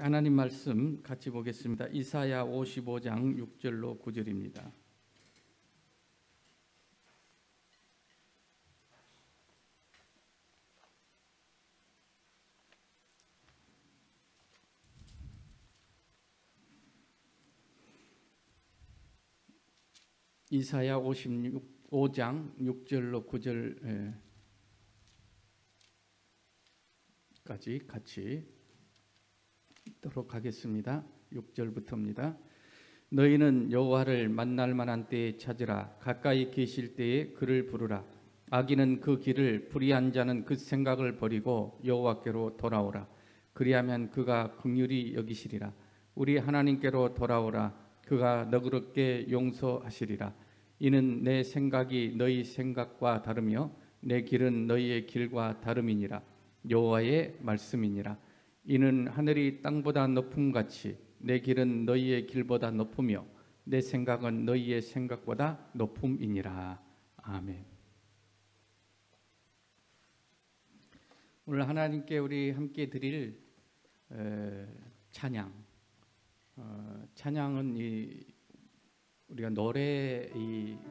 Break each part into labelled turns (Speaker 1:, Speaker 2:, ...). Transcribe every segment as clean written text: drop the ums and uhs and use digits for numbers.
Speaker 1: 하나님 말씀 같이 보겠습니다. 이사야 55장 6절로 9절입니다. 이사야 55장 6절로 9절까지 같이 읽도록 하겠습니다. 6절부터입니다. 너희는 여호와를 만날 만한 때에 찾으라. 가까이 계실 때에 그를 부르라. 악인은 그 길을, 불의한 자는 그 생각을 버리고 여호와께로 돌아오라. 그리하면 그가 긍휼히 여기시리라. 우리 하나님께로 돌아오라. 그가 너그럽게 용서하시리라. 이는 내 생각이 너희 생각과 다르며 내 길은 너희의 길과 다름이니라. 여호와의 말씀이니라. 이는 하늘이 땅보다 높음같이 내 길은 너희의 길보다 높으며 내 생각은 너희의 생각보다 높음이니라. 아멘. 오늘 하나님께 우리 함께 드릴 찬양. 찬양은 우리가 노래만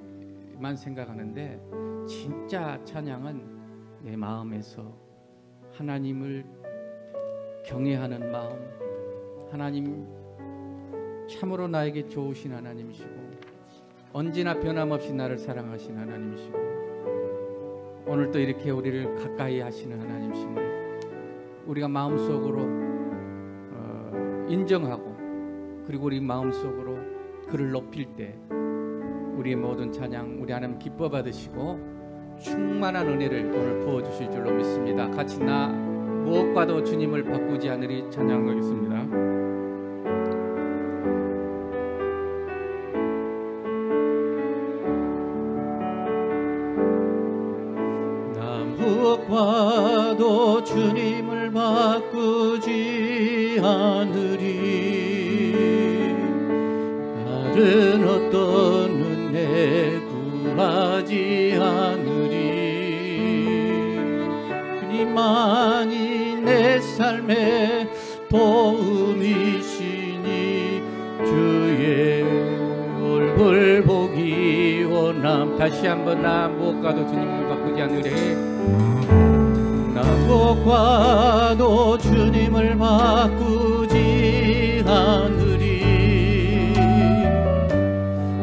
Speaker 1: 생각하는데 진짜 찬양은 내 마음에서 하나님을 경외하는 마음, 하나님 참으로 나에게 좋으신 하나님이시고 언제나 변함없이 나를 사랑하신 하나님이시고 오늘도 이렇게 우리를 가까이 하시는 하나님이심을 우리가 마음속으로 인정하고 그리고 우리 마음속으로 그를 높일 때 우리의 모든 찬양 우리 하나님 기뻐 받으시고 충만한 은혜를 오늘 부어주실 줄로 믿습니다. 같이 나 무엇과도 주님을 바꾸지 않으리 찬양하겠습니다.
Speaker 2: 나 무엇과도 주님을 바꾸지 않으리. 다른 어떤 은혜 구하지 않으리. 그님만이 내 삶의 도움이시니 주의 얼굴 보기 원함.
Speaker 1: 다시 한번 나 무엇과도 주님을 바꾸지 않으리.
Speaker 2: 나 무엇과도 주님을 바꾸지 않으리.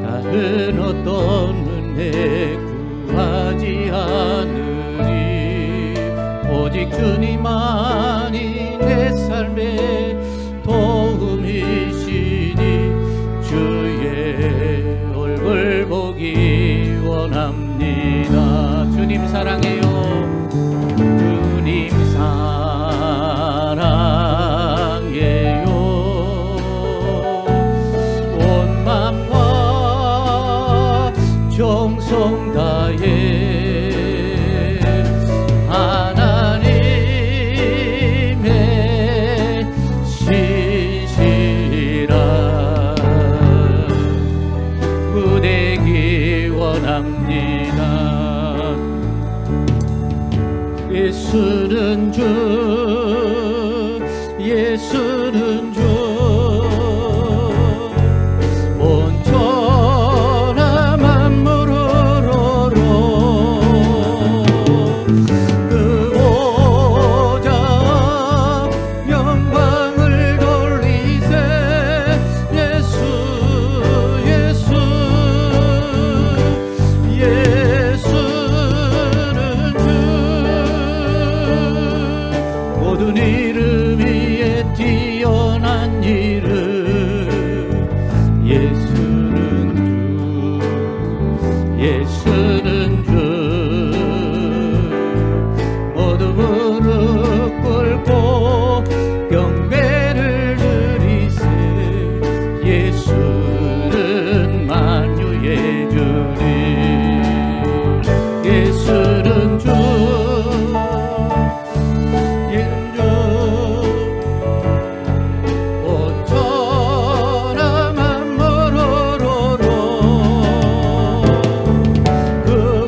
Speaker 2: 다른 어떤 은혜 구하지 않으리. 오직 주님만이 내 삶의 도움이시니 주의 얼굴 보기 원합니다. 주님 사랑해요. 주님 사랑해요. 온 맘과 정성 다해 예수는 주, 예수는 주. 온 천하 만물으로로 그 보좌 영광을 돌리세. 예수, 예수, 예수는 주. 모든 이름 위에 뛰어난 이름 예수는 주, 예수는 주. 모두 무릎 꿇고 경배를 드리세. 예수는 만유의 주님. 예수는 주, 그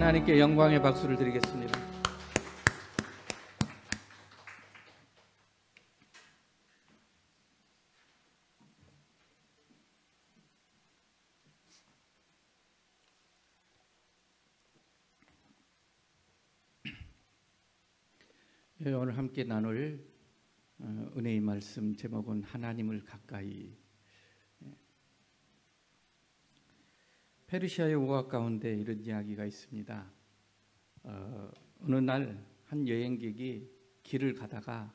Speaker 1: 하나님께 영광의 박수를 드리겠습니다. 오늘 함께 나눌 은혜의 말씀 제목은 하나님을 가까이. 페르시아의 오각 가운데 이런 이야기가 있습니다. 어느 날 한 여행객이 길을 가다가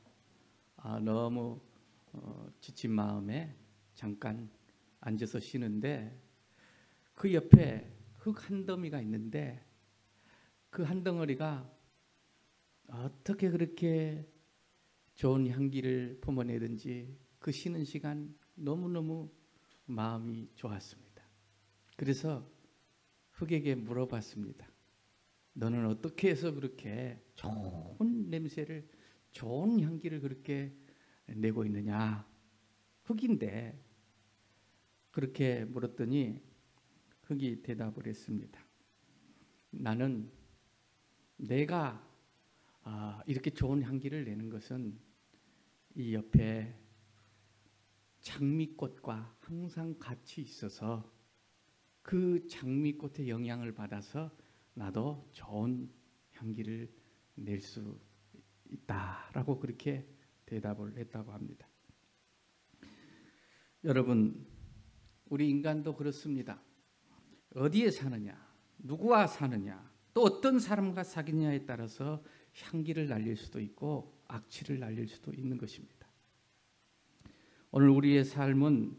Speaker 1: 너무 지친 마음에 잠깐 앉아서 쉬는데 그 옆에 흙 한 덩어리가 있는데 그 한 덩어리가 어떻게 그렇게 좋은 향기를 뿜어내든지 그 쉬는 시간 너무너무 마음이 좋았습니다. 그래서 흙에게 물어봤습니다. 너는 어떻게 해서 그렇게 좋은 냄새를, 좋은 향기를 그렇게 내고 있느냐? 흙인데. 그렇게 물었더니 흙이 대답을 했습니다. 나는 내가 이렇게 좋은 향기를 내는 것은 이 옆에 장미꽃과 항상 같이 있어서 그 장미꽃의 영향을 받아서 나도 좋은 향기를 낼 수 있다라고 그렇게 대답을 했다고 합니다. 여러분, 우리 인간도 그렇습니다. 어디에 사느냐, 누구와 사느냐, 또 어떤 사람과 사귀느냐에 따라서 향기를 날릴 수도 있고 악취를 날릴 수도 있는 것입니다. 오늘 우리의 삶은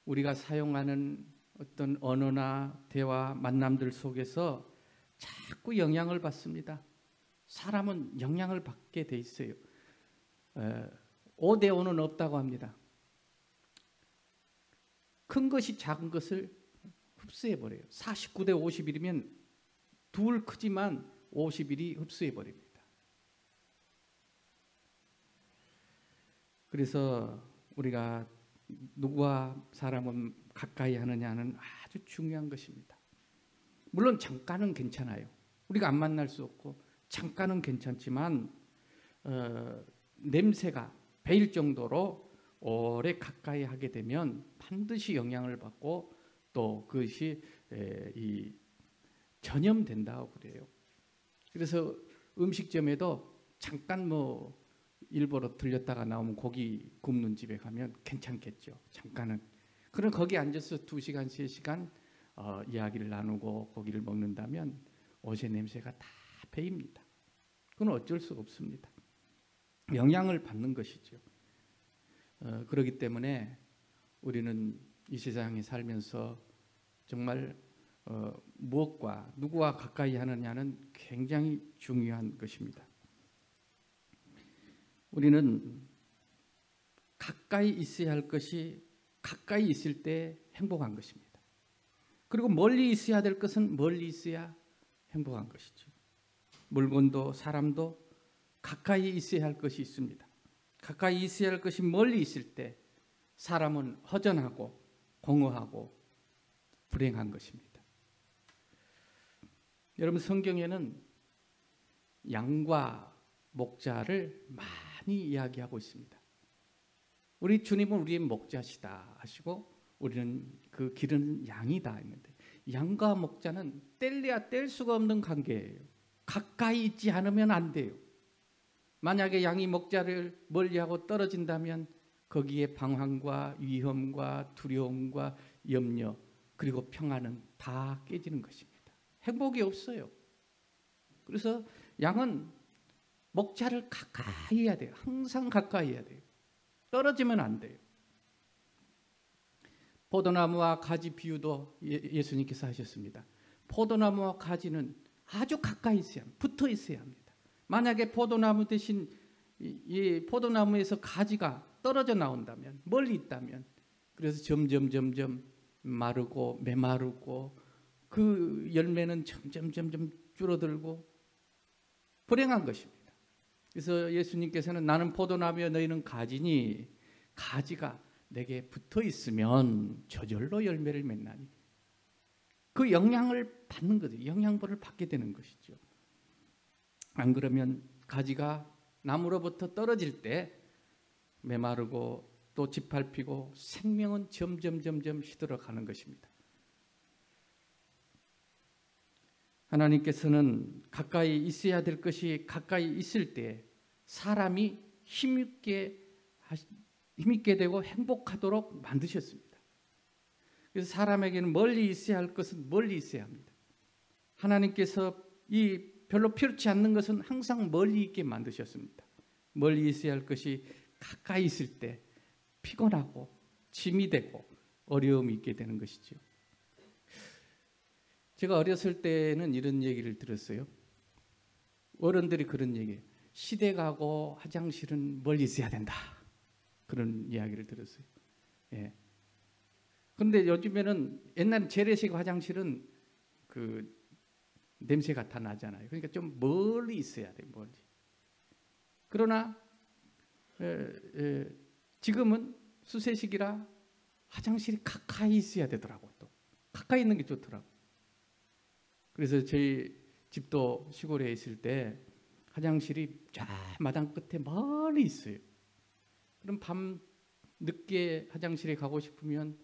Speaker 1: 우리가 사용하는 어떤 언어나 대화, 만남들 속에서 자꾸 영향을 받습니다. 사람은 영향을 받게 돼 있어요. 5대 5는 없다고 합니다. 큰 것이 작은 것을 흡수해버려요. 49대 51이면 둘 크지만 51이 흡수해버립니다. 그래서 우리가 누구와 사람은 가까이 하느냐는 아주 중요한 것입니다. 물론 잠깐은 괜찮아요. 우리가 안 만날 수 없고 잠깐은 괜찮지만 냄새가 배일 정도로 오래 가까이 하게 되면 반드시 영향을 받고 또 그것이 전염된다고 그래요. 그래서 음식점에도 잠깐 일보러 들렸다가 나오면 고기 굽는 집에 가면 괜찮겠죠. 잠깐은. 그럼 거기 앉아서 2시간, 3시간 이야기를 나누고 고기를 먹는다면 옷의 냄새가 다 배입니다. 그건 어쩔 수 없습니다. 영향을 받는 것이죠. 그렇기 때문에 우리는 이 세상에 살면서 정말 무엇과 누구와 가까이 하느냐는 굉장히 중요한 것입니다. 우리는 가까이 있어야 할 것이 가까이 있을 때 행복한 것입니다. 그리고 멀리 있어야 될 것은 멀리 있어야 행복한 것이죠. 물건도 사람도 가까이 있어야 할 것이 있습니다. 가까이 있어야 할 것이 멀리 있을 때 사람은 허전하고 공허하고 불행한 것입니다. 여러분, 성경에는 양과 목자를 많이 이야기하고 있습니다. 우리 주님은 우리의 목자시다 하시고 우리는 그 기르는 양이다 했는데, 양과 목자는 뗄래야 뗄 수가 없는 관계예요. 가까이 있지 않으면 안 돼요. 만약에 양이 목자를 멀리하고 떨어진다면 거기에 방황과 위험과 두려움과 염려 그리고 평안은 다 깨지는 것입니다. 행복이 없어요. 그래서 양은 목자를 가까이 해야 돼요. 항상 가까이 해야 돼요. 떨어지면 안 돼요. 포도나무와 가지 비유도 예수님께서 하셨습니다. 포도나무와 가지는 아주 가까이 있어야 합니다. 붙어 있어야 합니다. 만약에 포도나무 대신 이 포도나무에서 가지가 떨어져 나온다면, 멀리 있다면, 그래서 점점 마르고 메마르고 그 열매는 점점 줄어들고 불행한 것입니다. 그래서 예수님께서는 나는 포도나무여 너희는 가지니 가지가 내게 붙어 있으면 저절로 열매를 맺나니, 그 영향을 받는 거죠. 영양분을 받게 되는 것이죠. 안 그러면 가지가 나무로부터 떨어질 때 메마르고 또 짓밟히고 생명은 점점 시들어가는 것입니다. 하나님께서는 가까이 있어야 될 것이 가까이 있을 때 사람이 힘있게 되고 행복하도록 만드셨습니다. 그래서 사람에게는 멀리 있어야 할 것은 멀리 있어야 합니다. 하나님께서 이 별로 필요치 않는 것은 항상 멀리 있게 만드셨습니다. 멀리 있어야 할 것이 가까이 있을 때 피곤하고 짐이 되고 어려움이 있게 되는 것이죠. 제가 어렸을 때는 이런 얘기를 들었어요. 어른들이 그런 얘기예요. 시댁하고 화장실은 멀리 있어야 된다. 그런 이야기를 들었어요. 예. 근데 요즘에는 옛날 재래식 화장실은 그 냄새가 다 나잖아요. 그러니까 좀 멀리 있어야 돼요. 멀리. 그러나 지금은 수세식이라 화장실이 가까이 있어야 되더라고요. 또 가까이 있는 게 좋더라고요. 그래서 저희 집도 시골에 있을 때 화장실이 쫙 마당 끝에 멀리 있어요. 그럼 밤 늦게 화장실에 가고 싶으면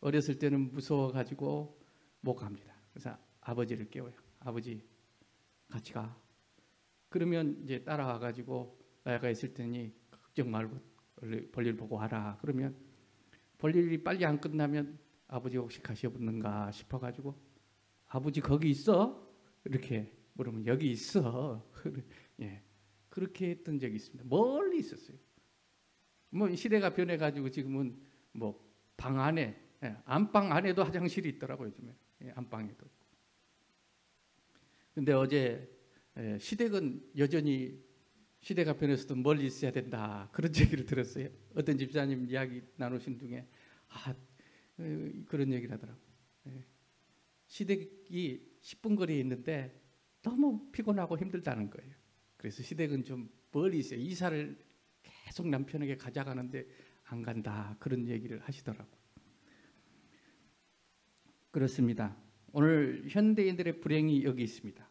Speaker 1: 어렸을 때는 무서워가지고 못 갑니다. 그래서 아버지를 깨워요. 아버지 같이 가. 그러면 이제 따라와가지고 나가 있을 테니 걱정 말고 볼일 보고 와라. 그러면 볼일이 빨리 안 끝나면 아버지 혹시 가셔봤는가 싶어가지고 아버지 거기 있어? 이렇게 물으면 여기 있어. 예, 그렇게 했던 적이 있습니다. 멀리 있었어요. 뭐 시대가 변해가지고 지금은 뭐 방 안에, 안방 안에도 화장실이 있더라고요. 요즘에 안방에도. 근데 어제 시댁은 여전히 시대가 변해서도 멀리 있어야 된다. 그런 얘기를 들었어요. 어떤 집사님 이야기 나누신 중에 그런 얘기를 하더라고요. 시댁이 10분 거리에 있는데 너무 피곤하고 힘들다는 거예요. 그래서 시댁은 좀 멀리 있어요. 이사를 계속 남편에게 가져가는데 안 간다. 그런 얘기를 하시더라고요. 그렇습니다. 오늘 현대인들의 불행이 여기 있습니다.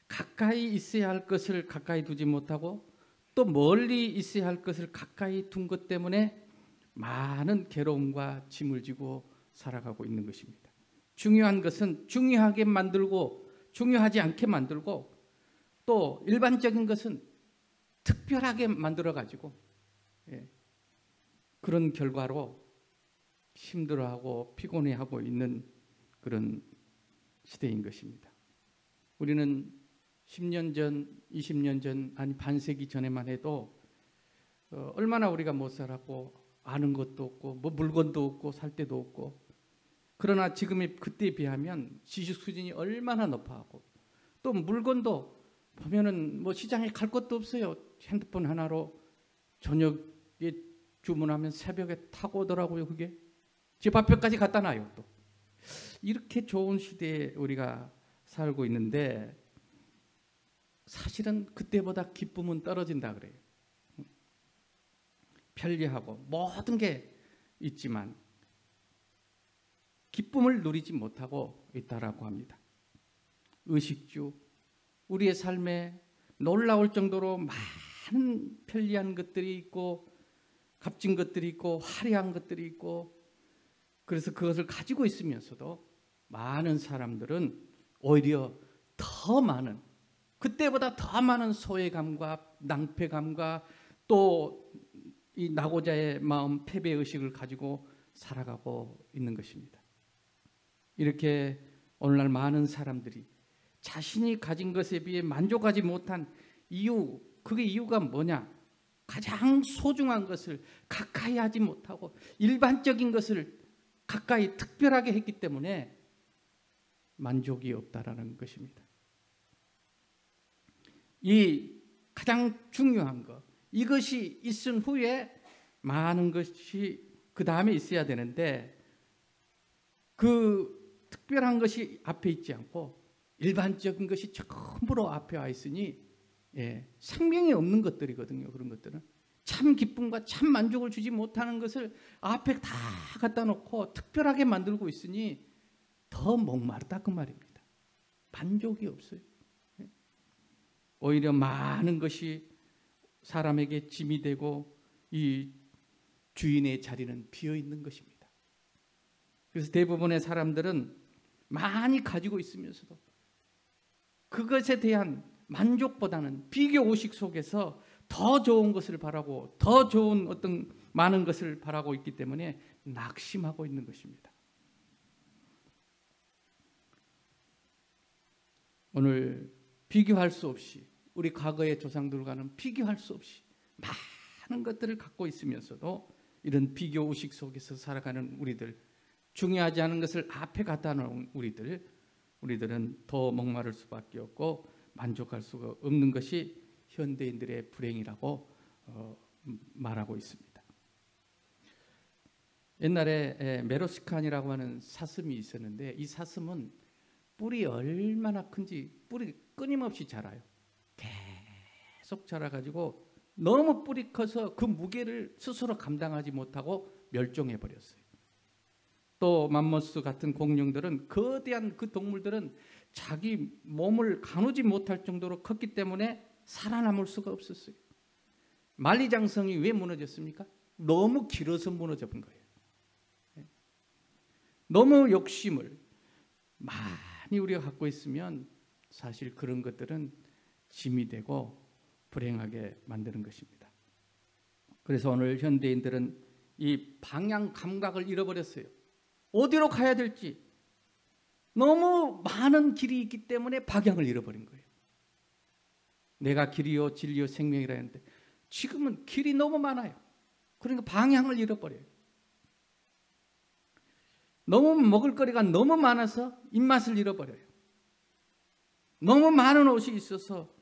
Speaker 1: 가까이 있어야 할 것을 가까이 두지 못하고 또 멀리 있어야 할 것을 가까이 둔 것 때문에 많은 괴로움과 짐을 지고 살아가고 있는 것입니다. 중요한 것은 중요하게 만들고 중요하지 않게 만들고 또 일반적인 것은 특별하게 만들어가지고 그런 결과로 힘들어하고 피곤해하고 있는 그런 시대인 것입니다. 우리는 10년 전, 20년 전, 아니 반세기 전에만 해도 얼마나 우리가 못 살았고 아는 것도 없고 뭐 물건도 없고 살 데도 없고, 그러나 지금의 그때에 비하면 지식 수준이 얼마나 높아하고 또 물건도 보면은 뭐 시장에 갈 것도 없어요. 핸드폰 하나로 저녁에 주문하면 새벽에 타고 오더라고요. 그게 집 앞에까지 갖다 놔요. 또 이렇게 좋은 시대에 우리가 살고 있는데 사실은 그때보다 기쁨은 떨어진다 그래요. 편리하고 모든 게 있지만 기쁨을 누리지 못하고 있다라고 합니다. 의식주, 우리의 삶에 놀라울 정도로 많은 편리한 것들이 있고 값진 것들이 있고 화려한 것들이 있고, 그래서 그것을 가지고 있으면서도 많은 사람들은 오히려 더 많은, 그때보다 더 많은 소외감과 낭패감과 또 이 낙오자의 마음, 패배의식을 가지고 살아가고 있는 것입니다. 이렇게 오늘날 많은 사람들이 자신이 가진 것에 비해 만족하지 못한 이유, 그게 이유가 뭐냐? 가장 소중한 것을 가까이 하지 못하고 일반적인 것을 가까이 특별하게 했기 때문에 만족이 없다라는 것입니다. 이 가장 중요한 것, 이것이 있은 후에 많은 것이 그 다음에 있어야 되는데, 그 특별한 것이 앞에 있지 않고 일반적인 것이 전부로 앞에 와 있으니 생명이 없는 것들이거든요. 그런 것들은 참 기쁨과 참 만족을 주지 못하는 것을 앞에 다 갖다 놓고 특별하게 만들고 있으니 더 목마르다 그 말입니다. 만족이 없어요. 오히려 많은 것이 사람에게 짐이 되고 이 주인의 자리는 비어 있는 것입니다. 그래서 대부분의 사람들은 많이 가지고 있으면서도 그것에 대한 만족보다는 비교의식 속에서 더 좋은 것을 바라고 더 좋은 어떤 많은 것을 바라고 있기 때문에 낙심하고 있는 것입니다. 오늘 비교할 수 없이 우리 과거의 조상들과는 비교할 수 없이 많은 것들을 갖고 있으면서도 이런 비교의식 속에서 살아가는 우리들, 중요하지 않은 것을 앞에 갖다 놓은 우리들은 더 목마를 수밖에 없고 만족할 수가 없는 것이 현대인들의 불행이라고 말하고 있습니다. 옛날에 메로스칸이라고 하는 사슴이 있었는데, 이 사슴은 뿔이 얼마나 큰지 뿔이 끊임없이 자라요. 계속 자라가지고 너무 뿔이 커서 그 무게를 스스로 감당하지 못하고 멸종해 버렸어요. 또 맘모스 같은 공룡들은, 거대한 그 동물들은 자기 몸을 가누지 못할 정도로 컸기 때문에 살아남을 수가 없었어요. 만리장성이 왜 무너졌습니까? 너무 길어서 무너져 본 거예요. 너무 욕심을 많이 우리가 갖고 있으면 사실 그런 것들은 짐이 되고 불행하게 만드는 것입니다. 그래서 오늘 현대인들은 이 방향 감각을 잃어버렸어요. 어디로 가야 될지 너무 많은 길이 있기 때문에 방향을 잃어버린 거예요. 내가 길이요 진리요 생명이라 했는데 지금은 길이 너무 많아요. 그러니까 방향을 잃어버려요. 너무 먹을거리가 너무 많아서 입맛을 잃어버려요. 너무 많은 옷이 있어서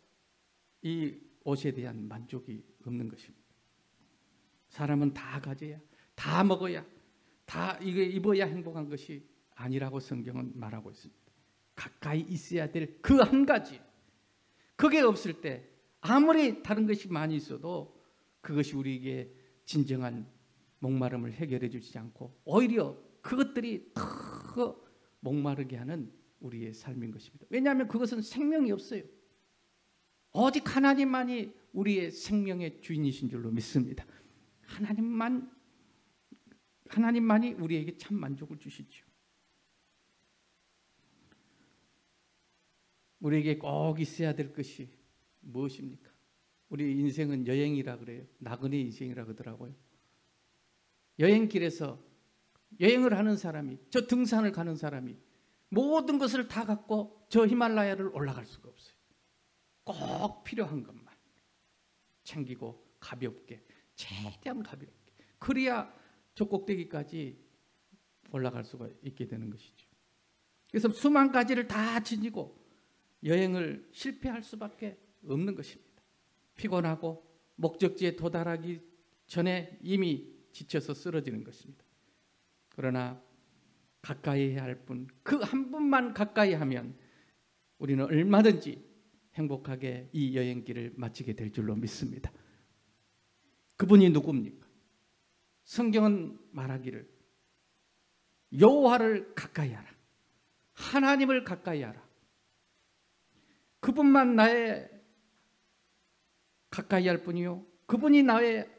Speaker 1: 이 옷에 대한 만족이 없는 것입니다. 사람은 다 가져야, 다 먹어야, 다 이거 입어야 행복한 것이 아니라고 성경은 말하고 있습니다. 가까이 있어야 될 그 한 가지, 그게 없을 때 아무리 다른 것이 많이 있어도 그것이 우리에게 진정한 목마름을 해결해 주지 않고 오히려 그것들이 더 목마르게 하는 우리의 삶인 것입니다. 왜냐하면 그것은 생명이 없어요. 오직 하나님만이 우리의 생명의 주인이신 줄로 믿습니다. 하나님만이 우리에게 참 만족을 주시죠. 우리에게 꼭 있어야 될 것이 무엇입니까? 우리 인생은 여행이라 그래요. 나그네 인생이라 그러더라고요. 여행길에서 여행을 하는 사람이, 저 등산을 가는 사람이 모든 것을 다 갖고 저 히말라야를 올라갈 수가 없어요. 꼭 필요한 것만 챙기고 가볍게, 최대한 가볍게, 그래야 저 꼭대기까지 올라갈 수가 있게 되는 것이죠. 그래서 수만 가지를 다 지니고 여행을 실패할 수밖에 없는 것입니다. 피곤하고 목적지에 도달하기 전에 이미 지쳐서 쓰러지는 것입니다. 그러나 가까이 해야 할 분, 그 한 분만 가까이 하면 우리는 얼마든지 행복하게 이 여행길을 마치게 될 줄로 믿습니다. 그분이 누굽니까? 성경은 말하기를 여호와를 가까이 하라, 하나님을 가까이 하라. 그분만 나의 가까이 할 분이요, 그분이 나의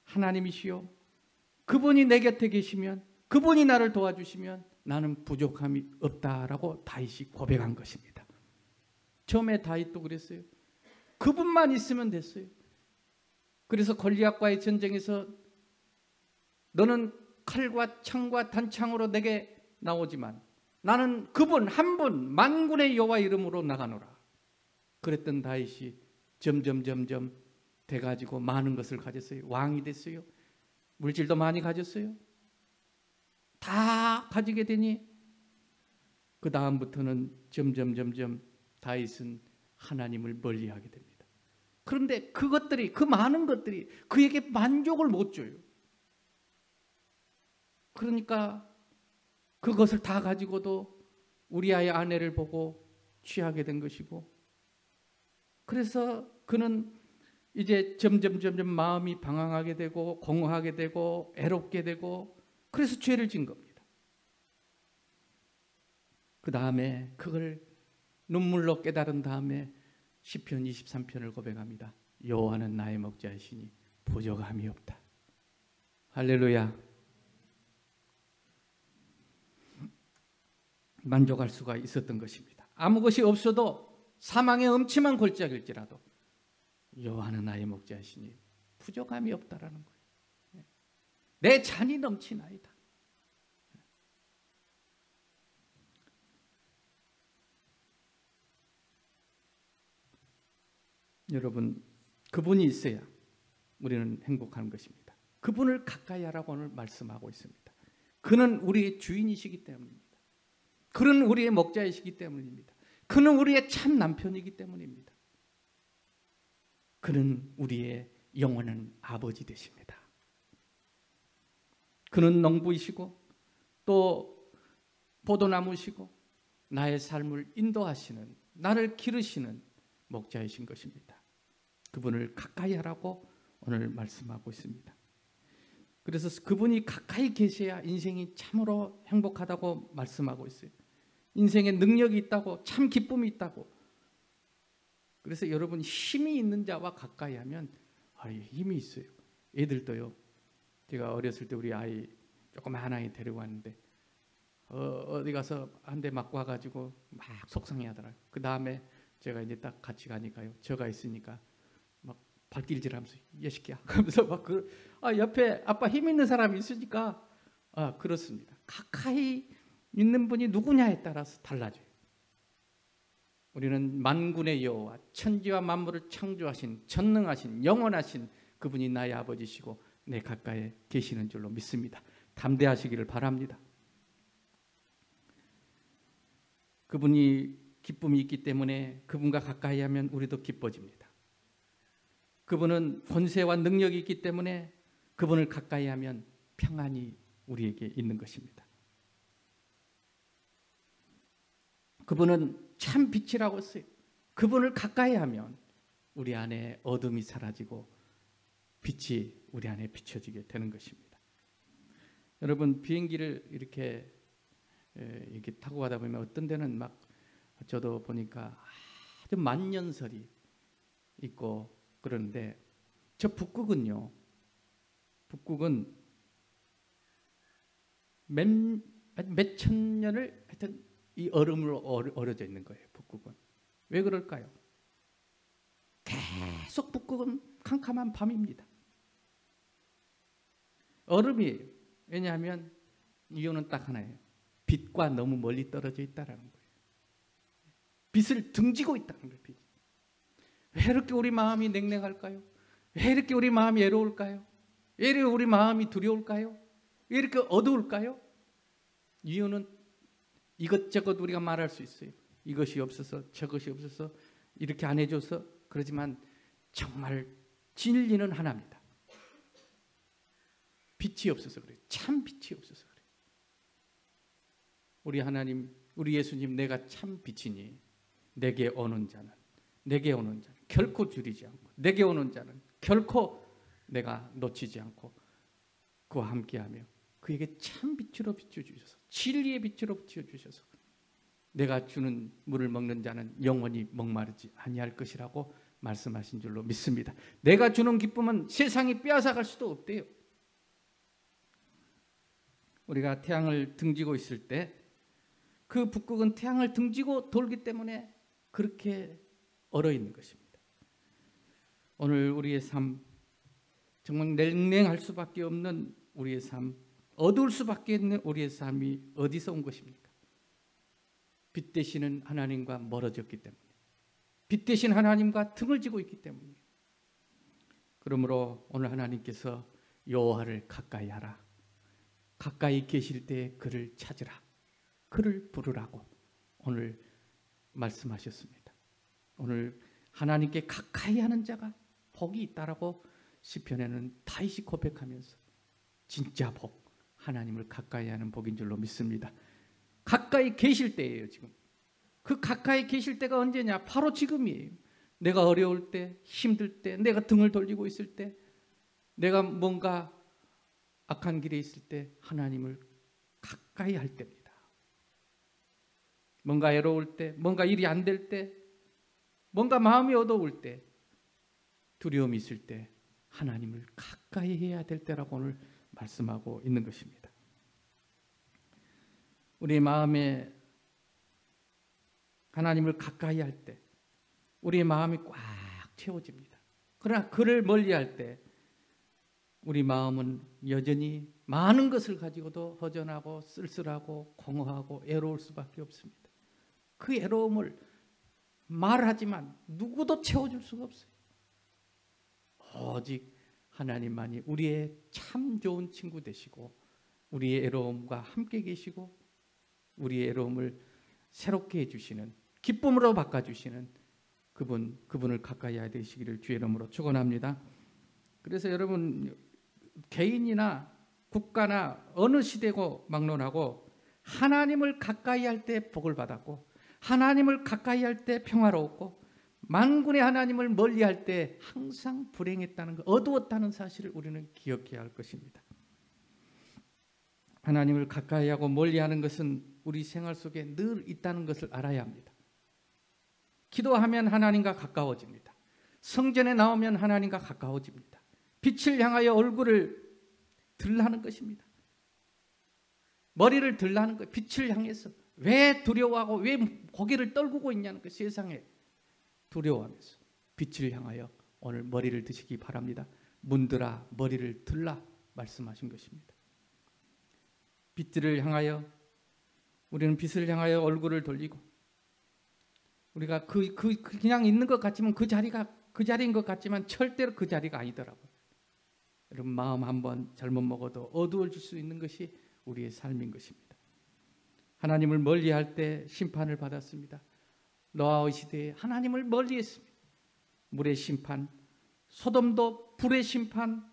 Speaker 1: 하나님이시요, 그분이 내 곁에 계시면, 그분이 나를 도와주시면 나는 부족함이 없다라고 다윗이 고백한 것입니다. 처음에 다윗도 그랬어요. 그분만 있으면 됐어요. 그래서 골리앗과의 전쟁에서 너는 칼과 창과 단창으로 내게 나오지만 나는 그분 한 분 만군의 여호와 이름으로 나가노라. 그랬던 다윗이 점점 돼가지고 많은 것을 가졌어요. 왕이 됐어요. 물질도 많이 가졌어요. 다 가지게 되니 그 다음부터는 점점 다윗은 하나님을 멀리하게 됩니다. 그런데 그것들이, 그 많은 것들이 그에게 만족을 못 줘요. 그러니까 그것을 다 가지고도 우리아의 아내를 보고 취하게 된 것이고, 그래서 그는 이제 점점 마음이 방황하게 되고 공허하게 되고 애롭게 되고, 그래서 죄를 진 겁니다. 그 다음에 그걸 눈물로 깨달은 다음에 시편 23편을 고백합니다. 여호와는 나의 목자이시니 부족함이 없다. 할렐루야. 만족할 수가 있었던 것입니다. 아무 것이 없어도 사망의 음침한 골짜기일지라도 여호와는 나의 목자이시니 부족함이 없다라는 거예요. 내 잔이 넘치나이다. 여러분, 그분이 있어야 우리는 행복한 것입니다. 그분을 가까이 하라고 오늘 말씀하고 있습니다. 그는 우리의 주인이시기 때문입니다. 그는 우리의 목자이시기 때문입니다. 그는 우리의 참 남편이기 때문입니다. 그는 우리의 영원한 아버지 되십니다. 그는 농부이시고 또 포도나무시고 나의 삶을 인도하시는, 나를 기르시는 목자이신 것입니다. 그분을 가까이 하라고 오늘 말씀하고 있습니다. 그래서 그분이 가까이 계셔야 인생이 참으로 행복하다고 말씀하고 있어요. 인생에 능력이 있다고, 참 기쁨이 있다고. 그래서 여러분, 힘이 있는 자와 가까이 하면 힘이 있어요. 애들도요. 제가 어렸을 때 우리 아이 조그만 아이 데리고 왔는데 어디 가서 한 대 맞고 와가지고 막 속상해하더라고요. 그 다음에 제가 이제 딱 같이 가니까요, 저가 있으니까 막 발길질하면서 예식이야 하면서 막 옆에 아빠 힘 있는 사람이 있으니까 그렇습니다. 가까이 있는 분이 누구냐에 따라서 달라져요. 우리는 만군의 여호와, 천지와 만물을 창조하신 전능하신 영원하신 그분이 나의 아버지시고 내 가까이 계시는 줄로 믿습니다. 담대하시기를 바랍니다. 그분이 기쁨이 있기 때문에 그분과 가까이 하면 우리도 기뻐집니다. 그분은 권세와 능력이 있기 때문에 그분을 가까이 하면 평안이 우리에게 있는 것입니다. 그분은 참 빛이라고 했어요. 그분을 가까이 하면 우리 안에 어둠이 사라지고 빛이 우리 안에 비춰지게 되는 것입니다. 여러분, 비행기를 이렇게 타고 가다 보면 어떤 데는 막 저도 보니까 아주 만년설이 있고 그러는데, 저 북극은요, 북극은 몇 천 년을 하여튼 이 얼음으로 얼어져 있는 거예요. 북극은 왜 그럴까요? 계속 북극은 캄캄한 밤입니다. 얼음이, 왜냐하면 이유는 딱 하나예요. 빛과 너무 멀리 떨어져 있다라는 거예요. 빛을 등지고 있다는 거예요. 빛이. 왜 이렇게 우리 마음이 냉랭할까요? 왜 이렇게 우리 마음이 외로울까요? 왜 이렇게 우리 마음이 두려울까요? 왜 이렇게 어두울까요? 이유는 이것저것 우리가 말할 수 있어요. 이것이 없어서 저것이 없어서 이렇게 안 해줘서. 그러지만 정말 진리는 하나입니다. 빛이 없어서 그래요. 참 빛이 없어서 그래요. 우리 하나님, 우리 예수님, 내가 참 빛이니 내게 오는 자는 결코 줄이지 않고, 내게 오는 자는 결코 내가 놓치지 않고 그와 함께하며 그에게 참 빛으로 비춰주셔서, 진리의 빛으로 비춰주셔서 내가 주는 물을 먹는 자는 영원히 목마르지 아니할 것이라고 말씀하신 줄로 믿습니다. 내가 주는 기쁨은 세상이 빼앗아갈 수도 없대요. 우리가 태양을 등지고 있을 때 그 북극은 태양을 등지고 돌기 때문에 그렇게 얼어 있는 것입니다. 오늘 우리의 삶, 정말 냉랭할 수밖에 없는 우리의 삶, 어두울 수밖에 없는 우리의 삶이 어디서 온 것입니까? 빛 되시는 하나님과 멀어졌기 때문에, 빛 되신 하나님과 등을 지고 있기 때문이에요. 그러므로 오늘 하나님께서 여호와를 가까이 하라, 가까이 계실 때 그를 찾으라. 그를 부르라고 오늘 말씀하셨습니다. 오늘 하나님께 가까이 하는 자가 복이 있다라고 시편에는 다윗이 고백하면서 진짜 복, 하나님을 가까이 하는 복인 줄로 믿습니다. 가까이 계실 때예요. 지금 그 가까이 계실 때가 언제냐? 바로 지금이에요. 내가 어려울 때, 힘들 때, 내가 등을 돌리고 있을 때, 내가 뭔가 악한 길에 있을 때 하나님을 가까이 할 때입니다. 뭔가 애로울 때, 뭔가 일이 안 될 때, 뭔가 마음이 어두울 때, 두려움이 있을 때 하나님을 가까이 해야 될 때라고 오늘 말씀하고 있는 것입니다. 우리의 마음에 하나님을 가까이 할 때 우리의 마음이 꽉 채워집니다. 그러나 그를 멀리할 때 우리 마음은 여전히 많은 것을 가지고도 허전하고 쓸쓸하고 공허하고 애로울 수밖에 없습니다. 그 애로움을 말하지만 누구도 채워줄 수가 없어요. 오직 하나님만이 우리의 참 좋은 친구 되시고 우리의 애로움과 함께 계시고 우리의 애로움을 새롭게 해주시는, 기쁨으로 바꿔주시는 그분을 가까이 해야 되시기를 주의 이름으로 축원합니다. 그래서 여러분, 개인이나 국가나 어느 시대고 막론하고 하나님을 가까이 할 때 복을 받았고 하나님을 가까이 할 때 평화로웠고 만군의 하나님을 멀리할 때 항상 불행했다는 것, 어두웠다는 사실을 우리는 기억해야 할 것입니다. 하나님을 가까이 하고 멀리하는 것은 우리 생활 속에 늘 있다는 것을 알아야 합니다. 기도하면 하나님과 가까워집니다. 성전에 나오면 하나님과 가까워집니다. 빛을 향하여 얼굴을 들라는 것입니다. 머리를 들라는 것, 빛을 향해서. 왜 두려워하고 왜 고개를 떨구고 있냐는 것, 세상에 두려워하면서 빛을 향하여 오늘 머리를 드시기 바랍니다. 문들아 머리를 들라 말씀하신 것입니다. 빛을 향하여, 우리는 빛을 향하여 얼굴을 돌리고, 우리가 그냥 있는 것 같지만 그 자리가 그 자리인 것 같지만 절대로 그 자리가 아니더라고요. 여러분, 마음 한번 잘못 먹어도 어두워질 수 있는 것이 우리의 삶인 것입니다. 하나님을 멀리할 때 심판을 받았습니다. 노아의 시대에 하나님을 멀리했습니다. 물의 심판, 소돔도 불의 심판,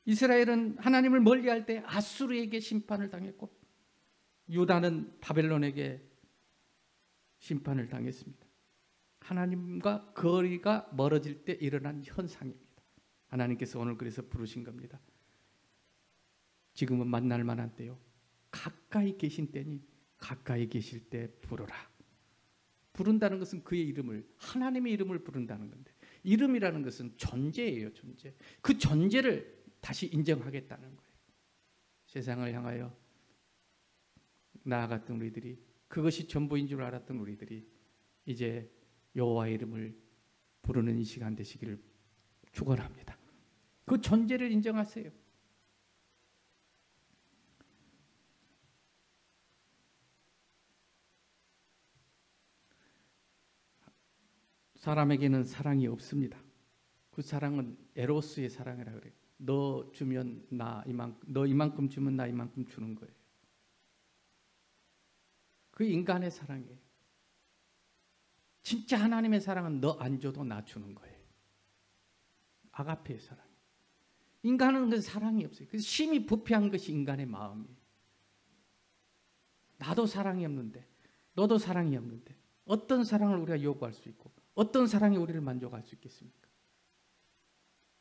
Speaker 1: 이스라엘은 하나님을 멀리할 때 아수르에게 심판을 당했고 유다는 바벨론에게 심판을 당했습니다. 하나님과 거리가 멀어질 때 일어난 현상입니다. 하나님께서 오늘 그래서 부르신 겁니다. 지금은 만날 만한 때요, 가까이 계신 때니 가까이 계실 때 부르라. 부른다는 것은 그의 이름을, 하나님의 이름을 부른다는 건데, 이름이라는 것은 존재예요. 존재. 그 존재를 다시 인정하겠다는 거예요. 세상을 향하여 나아갔던 우리들이, 그것이 전부인 줄 알았던 우리들이 이제 여호와의 이름을 부르는 이 시간 되시기를 축원합니다. 그 존재를 인정하세요. 사람에게는 사랑이 없습니다. 그 사랑은 에로스의 사랑이라 그래요. 너 주면 나 너 이만큼 주면 나 이만큼 주는 거예요. 그 인간의 사랑이에요. 진짜 하나님의 사랑은 너 안 줘도 나 주는 거예요. 아가페의 사랑. 인간은 그 사랑이 없어요. 그래서 심히 부패한 것이 인간의 마음이에요. 나도 사랑이 없는데, 너도 사랑이 없는데 어떤 사랑을 우리가 요구할 수 있고 어떤 사랑이 우리를 만족할 수 있겠습니까?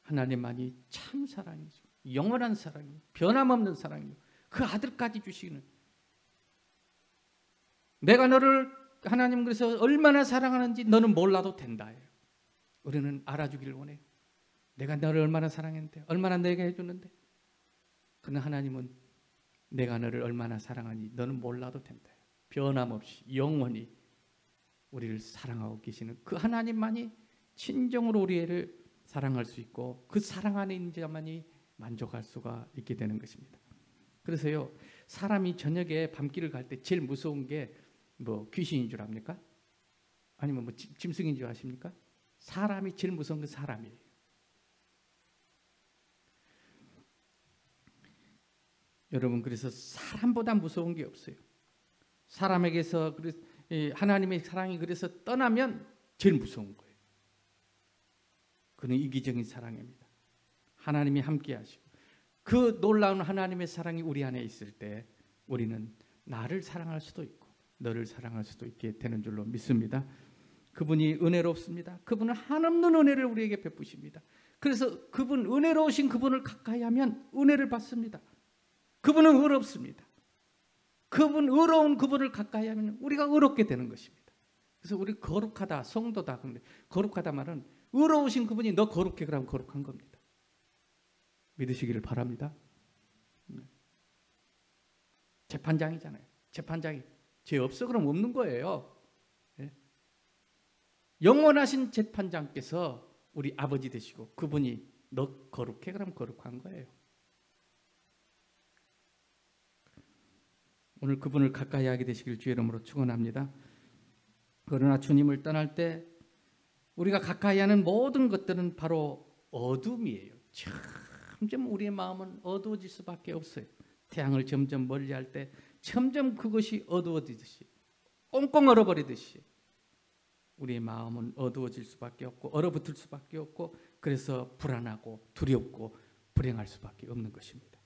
Speaker 1: 하나님만이 참 사랑이죠. 영원한 사랑이요, 변함없는 사랑이요, 그 아들까지 주시는. 내가 너를, 하나님 그래서 얼마나 사랑하는지 너는 몰라도 된다. 우리는 알아주기를 원해요. 내가 너를 얼마나 사랑했는데, 얼마나 내게 해주는데. 그러나 하나님은 내가 너를 얼마나 사랑하니 너는 몰라도 된다. 변함없이 영원히 우리를 사랑하고 계시는 그 하나님만이 진정으로 우리를 사랑할 수 있고 그 사랑 안에 있는 자만이 만족할 수가 있게 되는 것입니다. 그래서요, 사람이 저녁에 밤길을 갈 때 제일 무서운 게 뭐 귀신인 줄 압니까? 아니면 뭐 짐승인 줄 아십니까? 사람이 제일 무서운 건 사람이에요. 여러분, 그래서 사람보다 무서운 게 없어요. 사람에게서 하나님의 사랑이 그래서 떠나면 제일 무서운 거예요. 그는 이기적인 사랑입니다. 하나님이 함께 하시고 그 놀라운 하나님의 사랑이 우리 안에 있을 때 우리는 나를 사랑할 수도 있고 너를 사랑할 수도 있게 되는 줄로 믿습니다. 그분이 은혜롭습니다. 그분은 한없는 은혜를 우리에게 베푸십니다. 그래서 그분, 은혜로우신 그분을 가까이 하면 은혜를 받습니다. 그분은 의롭습니다. 그분, 의로운 그분을 가까이 하면 우리가 의롭게 되는 것입니다. 그래서 우리 거룩하다, 성도다. 근데 거룩하다 말은 의로우신 그분이 너 거룩해 그러면 거룩한 겁니다. 믿으시기를 바랍니다. 재판장이잖아요. 재판장이 죄 없어 그럼 없는 거예요. 예? 영원하신 재판장께서 우리 아버지 되시고 그분이 너 거룩해 그럼 거룩한 거예요. 오늘 그분을 가까이 하게 되시길 주의 이름으로 축원합니다. 그러나 주님을 떠날 때 우리가 가까이 하는 모든 것들은 바로 어둠이에요. 점점 우리의 마음은 어두워질 수밖에 없어요. 태양을 점점 멀리할 때 점점 그것이 어두워지듯이 꽁꽁 얼어버리듯이 우리의 마음은 어두워질 수밖에 없고 얼어붙을 수밖에 없고 그래서 불안하고 두렵고 불행할 수밖에 없는 것입니다.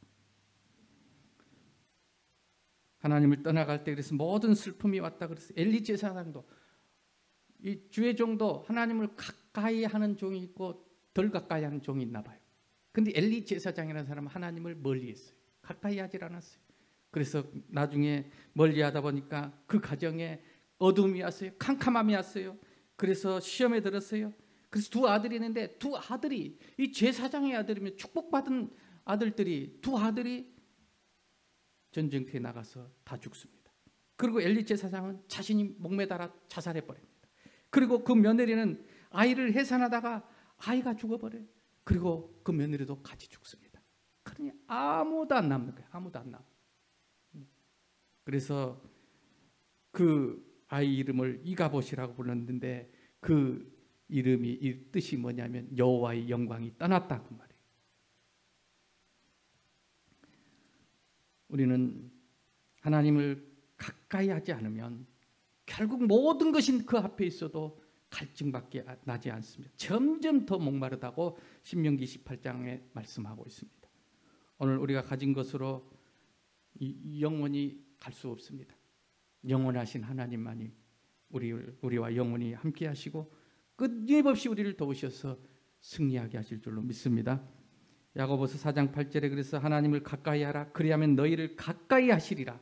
Speaker 1: 하나님을 떠나갈 때 그래서 모든 슬픔이 왔다 그래서 엘리 제사장도 이 주의 종도 하나님을 가까이 하는 종이 있고 덜 가까이 하는 종이 있나 봐요. 근데 엘리 제사장이라는 사람은 하나님을 멀리했어요. 가까이 하질 않았어요. 그래서 나중에 멀리하다 보니까 그 가정에 어둠이 왔어요. 캄캄함이 왔어요. 그래서 시험에 들었어요. 그래서 두 아들이 있는데 두 아들이 이 제사장의 아들이면 축복받은 아들들이 두 아들이 전쟁터에 나가서 다 죽습니다. 그리고 엘리 제사장은 자신이 목매달아 자살해버립니다. 그리고 그 며느리는 아이를 해산하다가 아이가 죽어버려요. 그리고 그 며느리도 같이 죽습니다. 그러니 아무도 안 남는 거예요. 아무도 안 남아요. 그래서 그 아이 이름을 이가봇이라고 불렀는데 그 이름이 이 뜻이 뭐냐면 여호와의 영광이 떠났다 그 말이에요. 우리는 하나님을 가까이 하지 않으면 결국 모든 것이 그 앞에 있어도 갈증밖에 나지 않습니다. 점점 더 목마르다고 신명기 18장에 말씀하고 있습니다. 오늘 우리가 가진 것으로 영원히 갈 수 없습니다. 영원하신 하나님만이 우리와 영원히 함께 하시고 끊임없이 우리를 도우셔서 승리하게 하실 줄로 믿습니다. 야고보서 4장 8절에 그래서 하나님을 가까이 하라 그리하면 너희를 가까이 하시리라.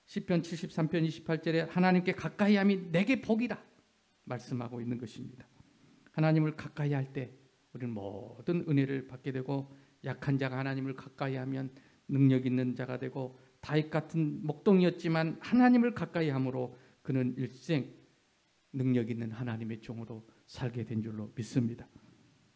Speaker 1: 시편 73편 28절에 하나님께 가까이 함이 내게 복이라 말씀하고 있는 것입니다. 하나님을 가까이 할 때 우리는 모든 은혜를 받게 되고 약한 자가 하나님을 가까이 하면 능력 있는 자가 되고 다윗 같은 목동이었지만 하나님을 가까이 함으로 그는 일생 능력 있는 하나님의 종으로 살게 된 줄로 믿습니다.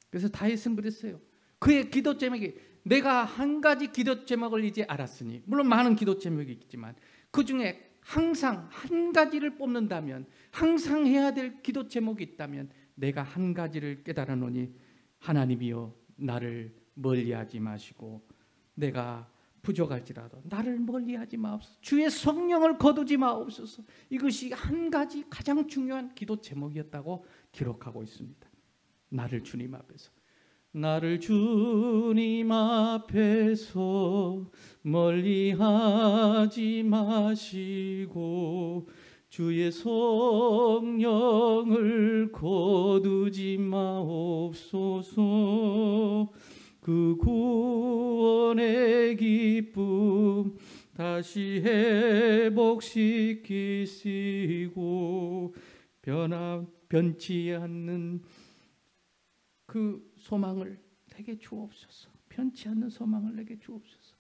Speaker 1: 그래서 다윗은 그랬어요. 그의 기도 제목이 내가 한 가지 기도 제목을 이제 알았으니 물론 많은 기도 제목이 있지만 그 중에 항상 한 가지를 뽑는다면 항상 해야 될 기도 제목이 있다면 내가 한 가지를 깨달아노니 하나님이여 나를 멀리하지 마시고 내가 부족할지라도 나를 멀리하지 마옵소서. 주의 성령을 거두지 마옵소서. 이것이 한 가지 가장 중요한 기도 제목이었다고 기록하고 있습니다. 나를 주님 앞에서 나를 주님 앞에서 멀리하지 마시고 주의 성령을 거두지 마옵소서. 그 구원의 기쁨 다시 회복시키시고 변치 않는 그 소망을 내게 주옵소서. 변치 않는 소망을 내게 주옵소서.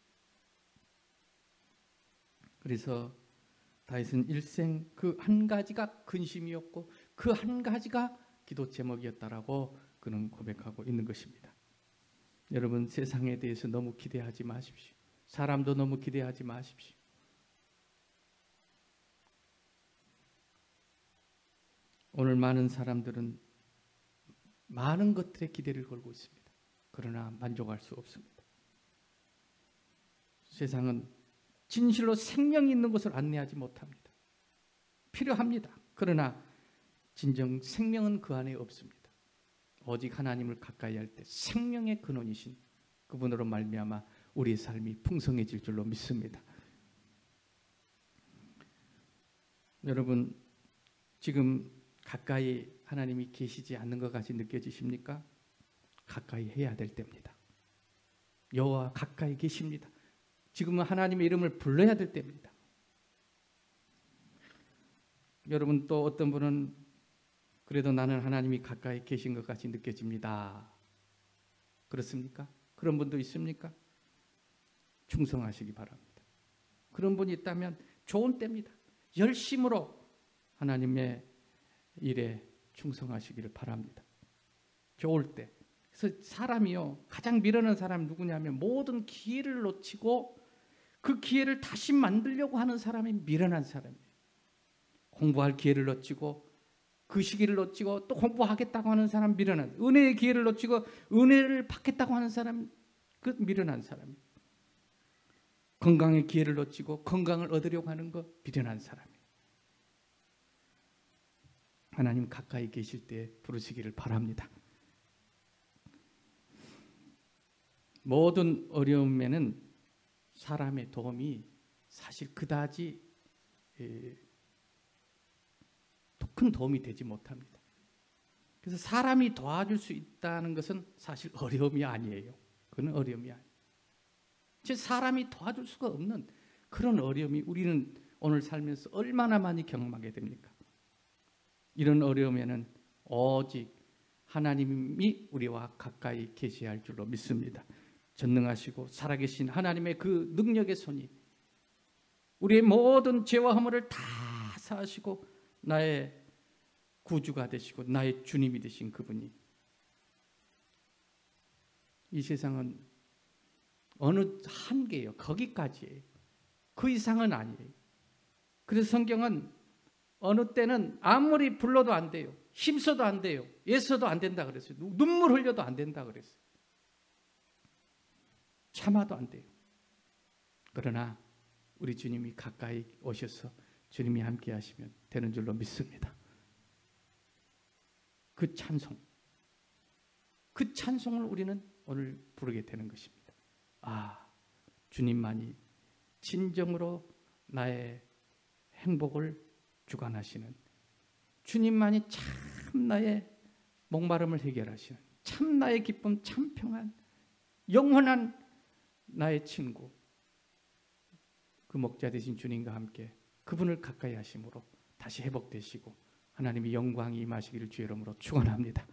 Speaker 1: 그래서 다윗은 일생 그 한 가지가 근심이었고 그 한 가지가 기도 제목이었다라고 그는 고백하고 있는 것입니다. 여러분 세상에 대해서 너무 기대하지 마십시오. 사람도 너무 기대하지 마십시오. 오늘 많은 사람들은 많은 것들에 기대를 걸고 있습니다. 그러나 만족할 수 없습니다. 세상은 진실로 생명이 있는 곳을 안내하지 못합니다. 필요합니다. 그러나 진정 생명은 그 안에 없습니다. 오직 하나님을 가까이 할 때 생명의 근원이신 그분으로 말미암아 우리의 삶이 풍성해질 줄로 믿습니다. 여러분, 지금 가까이 하나님이 계시지 않는 것 같이 느껴지십니까? 가까이 해야 될 때입니다. 여호와 가까이 계십니다. 지금은 하나님의 이름을 불러야 될 때입니다. 여러분, 또 어떤 분은 그래도 나는 하나님이 가까이 계신 것 같이 느껴집니다. 그렇습니까? 그런 분도 있습니까? 충성하시기 바랍니다. 그런 분이 있다면 좋은 때입니다. 열심으로 하나님의 일에 충성하시기를 바랍니다. 좋을 때. 그래서 사람이요, 가장 미련한 사람이 누구냐면 모든 기회를 놓치고 그 기회를 다시 만들려고 하는 사람이 미련한 사람이에요. 공부할 기회를 놓치고 그 시기를 놓치고 또 공부하겠다고 하는 사람 미련한, 은혜의 기회를 놓치고 은혜를 받겠다고 하는 사람, 그 미련한 사람이에요. 건강의 기회를 놓치고 건강을 얻으려고 하는 거 미련한 사람이에요. 하나님 가까이 계실 때 부르시기를 바랍니다. 모든 어려움에는 사람의 도움이 사실 그다지 큰 도움이 되지 못합니다. 그래서 사람이 도와줄 수 있다는 것은 사실 어려움이 아니에요. 그건 어려움이 아니에요. 즉 사람이 도와줄 수가 없는 그런 어려움이 우리는 오늘 살면서 얼마나 많이 경험하게 됩니까? 이런 어려움에는 오직 하나님이 우리와 가까이 계셔야 할 줄로 믿습니다. 전능하시고 살아계신 하나님의 그 능력의 손이 우리의 모든 죄와 허물을 다 사하시고 나의 구주가 되시고 나의 주님이 되신 그분이, 이 세상은 어느 한계예요. 거기까지예요. 그 이상은 아니에요. 그래서 성경은 어느 때는 아무리 불러도 안 돼요. 힘써도 안 돼요. 애써도 안 된다 그랬어요. 눈물 흘려도 안 된다 그랬어요. 참아도 안 돼요. 그러나 우리 주님이 가까이 오셔서 주님이 함께 하시면 되는 줄로 믿습니다. 그 찬송을 우리는 오늘 부르게 되는 것입니다. 아, 주님만이 진정으로 나의 행복을 주관하시는, 주님만이 참 나의 목마름을 해결하시는, 참 나의 기쁨, 참 평안, 영원한 나의 친구, 그 목자 되신 주님과 함께 그분을 가까이 하심으로 다시 회복되시고 하나님의 영광이 임하시기를 주의 이름으로 축원합니다.